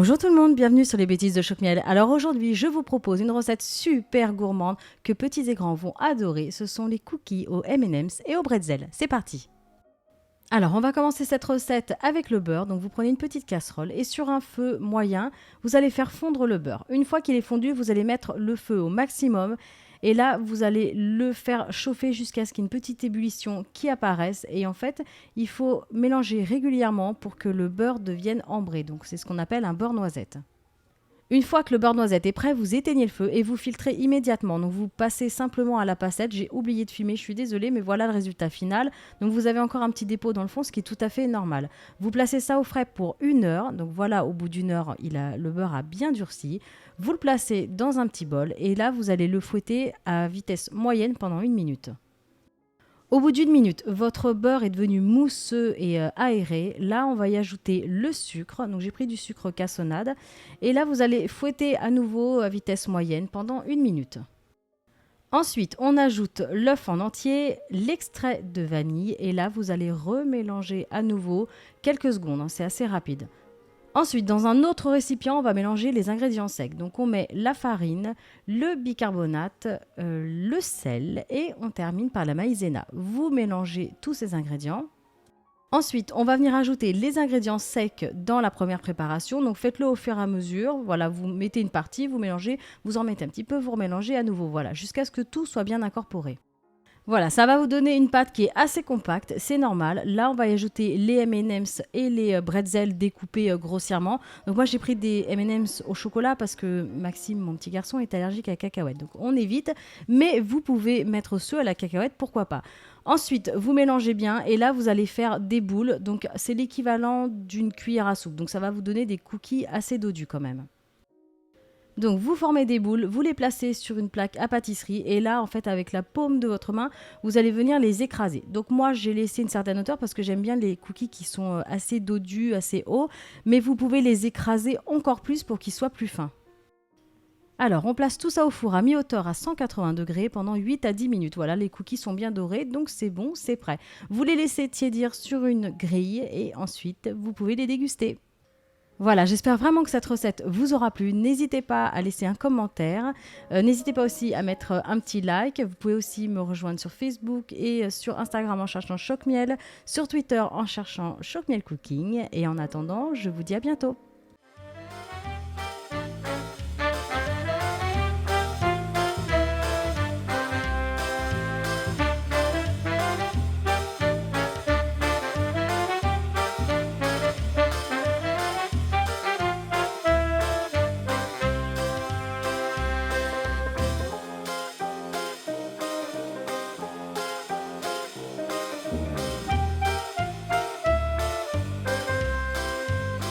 Bonjour tout le monde, bienvenue sur les bêtises de Choc-Miel. Alors aujourd'hui, je vous propose une recette super gourmande que petits et grands vont adorer. Ce sont les cookies aux M&M's et aux bretzels. C'est parti! Alors, on va commencer cette recette avec le beurre. Donc, vous prenez une petite casserole et sur un feu moyen, vous allez faire fondre le beurre. Une fois qu'il est fondu, vous allez mettre le feu au maximum. Et là, vous allez le faire chauffer jusqu'à ce qu'il y ait une petite ébullition qui apparaisse. Et en fait, il faut mélanger régulièrement pour que le beurre devienne ambré. Donc, c'est ce qu'on appelle un beurre noisette. Une fois que le beurre noisette est prêt, vous éteignez le feu et vous filtrez immédiatement. Donc vous passez simplement à la passette. J'ai oublié de filmer, je suis désolée, mais voilà le résultat final. Donc vous avez encore un petit dépôt dans le fond, ce qui est tout à fait normal. Vous placez ça au frais pour 1 heure. Donc voilà, au bout d'1 heure, le beurre a bien durci. Vous le placez dans un petit bol et là, vous allez le fouetter à vitesse moyenne pendant 1 minute. Au bout d'1 minute, votre beurre est devenu mousseux et aéré. Là, on va y ajouter le sucre. Donc, j'ai pris du sucre cassonade. Et là, vous allez fouetter à nouveau à vitesse moyenne pendant 1 minute. Ensuite, on ajoute l'œuf en entier, l'extrait de vanille. Et là, vous allez remélanger à nouveau quelques secondes. C'est assez rapide. Ensuite, dans un autre récipient, on va mélanger les ingrédients secs. Donc, on met la farine, le bicarbonate, le sel et on termine par la maïzena. Vous mélangez tous ces ingrédients. Ensuite, on va venir ajouter les ingrédients secs dans la première préparation. Donc, faites-le au fur et à mesure. Voilà, vous mettez une partie, vous mélangez, vous en mettez un petit peu, vous remélangez à nouveau. Voilà, jusqu'à ce que tout soit bien incorporé. Voilà, ça va vous donner une pâte qui est assez compacte, c'est normal. Là, on va y ajouter les M&M's et les bretzels découpés grossièrement. Donc moi, j'ai pris des M&M's au chocolat parce que Maxime, mon petit garçon, est allergique à la cacahuète. Donc on évite, mais vous pouvez mettre ceux à la cacahuète, pourquoi pas. Ensuite, vous mélangez bien et là, vous allez faire des boules. Donc c'est l'équivalent d'une cuillère à soupe. Donc ça va vous donner des cookies assez dodus quand même. Donc vous formez des boules, vous les placez sur une plaque à pâtisserie et là en fait avec la paume de votre main, vous allez venir les écraser. Donc moi j'ai laissé une certaine hauteur parce que j'aime bien les cookies qui sont assez dodus, assez hauts, mais vous pouvez les écraser encore plus pour qu'ils soient plus fins. Alors on place tout ça au four à mi-hauteur à 180 degrés pendant 8 à 10 minutes. Voilà, les cookies sont bien dorés, donc c'est bon, c'est prêt. Vous les laissez tiédir sur une grille et ensuite vous pouvez les déguster. Voilà, j'espère vraiment que cette recette vous aura plu. N'hésitez pas à laisser un commentaire. N'hésitez pas aussi à mettre un petit like. Vous pouvez aussi me rejoindre sur Facebook et sur Instagram en cherchant Choc-Miel, sur Twitter en cherchant Choc-Miel Cooking. Et en attendant, je vous dis à bientôt.